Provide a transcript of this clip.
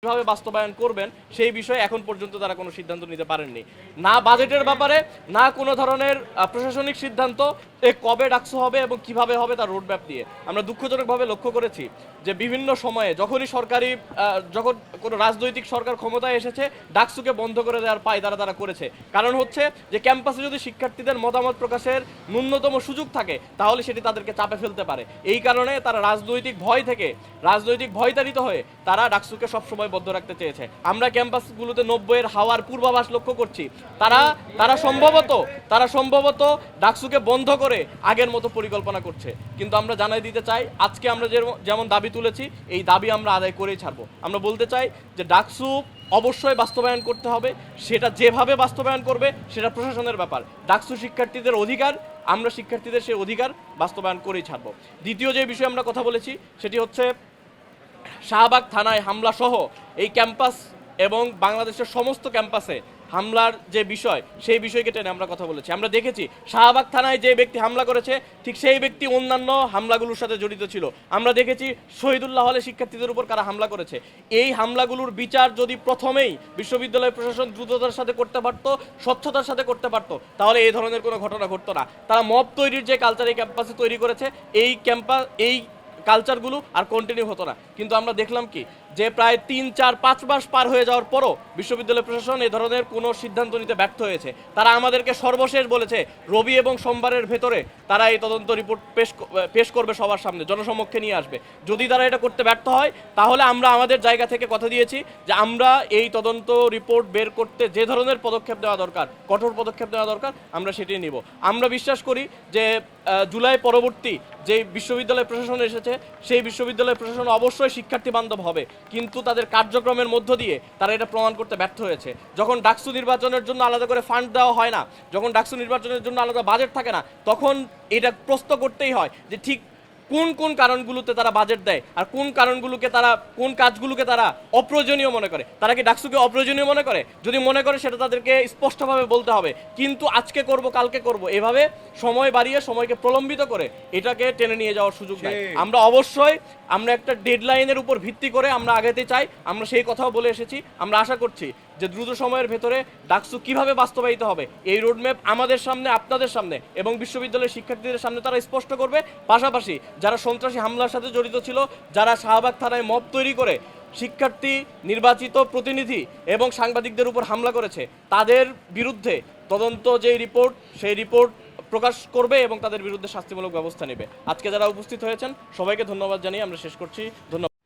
কিভাবে বাস্তবায়ন করবেন সেই বিষয়ে এখন পর্যন্ত তারা কোনো সিদ্ধান্ত নিতে পারেননি। না বাজেটের ব্যাপারে, না কোনো ধরনের প্রশাসনিক সিদ্ধান্ত কবে ডাকসু হবে এবং কিভাবে হবে তার রোডম্যাপ দিয়ে। আমরা দুঃখজনকভাবে লক্ষ্য করেছি যে বিভিন্ন সময়ে যখনই যখন কোনো রাজনৈতিক সরকার ক্ষমতায় এসেছে, ডাকসুকে বন্ধ করে দেওয়ার পায়তারা তারা করেছে। কারণ হচ্ছে যে ক্যাম্পাসে যদি শিক্ষার্থীদের মতামত প্রকাশের ন্যূনতম সুযোগ থাকে তাহলে সেটি তাদেরকে চাপে ফেলতে পারে। এই কারণে তারা রাজনৈতিক ভয়তাড়িত হয়ে তারা ডাকসুকে সবসময় বদ্ধ রাখতে চেয়েছে। আমরা ক্যাম্পাসগুলোতে 90-এর হাওয়ার পূর্বাভাস লক্ষ্য করছি। তারা সম্ভবত ডাকসুকে বন্ধ করে আগের মতো পরিকল্পনা করছে। কিন্তু আমরা জানাই দিতে চাই, আজকে আমরা যেমন দাবি তুলেছি এই দাবি আমরা আদায় করেই ছাড়বো। আমরা বলতে চাই যে ডাকসু অবশ্যই বাস্তবায়ন করতে হবে, সেটা যেভাবে বাস্তবায়ন করবে সেটা প্রশাসনের ব্যাপার। ডাকসু শিক্ষার্থীদের অধিকার, আমরা শিক্ষার্থীদের সেই অধিকার বাস্তবায়ন করেই ছাড়বো। দ্বিতীয় যে বিষয়ে আমরা কথা বলেছি সেটি হচ্ছে শাহবাগ থানায় হামলা সহ এই ক্যাম্পাস এবং বাংলাদেশের সমস্ত ক্যাম্পাসে হামলার যে বিষয় সেই বিষয়কে টেনে আমরা কথা বলেছি। আমরা দেখেছি শাহবাগ থানায় যে ব্যক্তি হামলা করেছে ঠিক সেই ব্যক্তি অন্যান্য হামলাগুলোর সাথে জড়িত ছিল। আমরা দেখেছি শহীদুল্লাহ হলে শিক্ষার্থীদের উপর কারা হামলা করেছে। এই হামলাগুলোর বিচার যদি প্রথমেই বিশ্ববিদ্যালয় প্রশাসন দ্রুততার সাথে করতে পারত, স্বচ্ছতার সাথে করতে পারত, তাহলে এই ধরনের কোনো ঘটনা ঘটতো না। তারা মব তৈরির যে কালচার এই ক্যাম্পাসে তৈরি করেছে, এই কালচারগুলো আর কন্টিনিউ হতো না। কিন্তু আমরা দেখলাম কি যে প্রায় 3-4-5 মাস পার হয়ে যাওয়ার পরও বিশ্ববিদ্যালয় প্রশাসন এই ধরনের কোনো সিদ্ধান্ত নিতে ব্যর্থ হয়েছে। তারা আমাদেরকে সর্বশেষ বলেছে রবি এবং সোমবারের ভেতরে তারা এই তদন্ত রিপোর্ট পেশ করবে, সবার সামনে জনসমক্ষে নিয়ে আসবে। যদি তারা এটা করতে ব্যর্থ হয় তাহলে আমরা আমাদের জায়গা থেকে কথা দিয়েছি যে আমরা এই তদন্ত রিপোর্ট বের করতে যে ধরনের পদক্ষেপ নেওয়া দরকার, কঠোর পদক্ষেপ নেওয়া দরকার, আমরা সেটি নিব। আমরা বিশ্বাস করি যে জুলাই পরবর্তী যে বিশ্ববিদ্যালয় প্রশাসন এসেছে সেই বিশ্ববিদ্যালয় প্রশাসন অবশ্যই শিক্ষার্থী বান্ধব হবে, কিন্তু তাদের কার্যক্রমের মধ্য দিয়ে তারা এটা প্রমাণ করতে ব্যর্থ হয়েছে। যখন ডাকসু নির্বাচনের জন্য আলাদা করে ফান্ড দেওয়া হয় না, যখন ডাকসু নির্বাচনের জন্য আলাদা বাজেট থাকে না, তখন এটা প্রশ্ন করতেই হয় যে ঠিক কোন কারণগুলোতে তারা বাজেট দেয় আর কোন কাজগুলোকে তারা অপ্রয়োজনীয় মনে করে। তারা কি ডাকসুকে অপ্রয়োজনীয় মনে করে? যদি মনে করে সেটা তাদেরকে স্পষ্টভাবে বলতে হবে। কিন্তু আজকে করব কালকে করব এভাবে সময় বাড়িয়ে সময়কে প্রলম্বিত করে এটাকে টেনে নিয়ে যাওয়ার সুযোগ নেই। আমরা একটা ডেডলাইনের উপর ভিত্তি করে আমরা আগাতে চাই। আমরা সেই কথাও বলে এসেছি। আমরা আশা করছি যে দ্রুত সময়ের ভেতরে ডাকসু কিভাবে বাস্তবায়িত হবে এই রোডম্যাপ আমাদের সামনে, আপনাদের সামনে এবং বিশ্ববিদ্যালয়ের শিক্ষার্থীদের সামনে তারা স্পষ্ট করবে। পাশাপাশি যারা সন্ত্রাসী হামলার সাথে জড়িত ছিল, যারা শাহবাগ থানায় মব তৈরি করে শিক্ষার্থী, নির্বাচিত প্রতিনিধি এবং সাংবাদিকদের উপর হামলা করেছে, তাদের বিরুদ্ধে তদন্ত যে রিপোর্ট সেই রিপোর্ট প্রকাশ করবে এবং তাদের বিরুদ্ধে শাস্তিমূলক ব্যবস্থা নেবে। আজকে যারা উপস্থিত হয়েছেন সবাইকে ধন্যবাদ জানিয়ে আমরা শেষ করছি। ধন্যবাদ।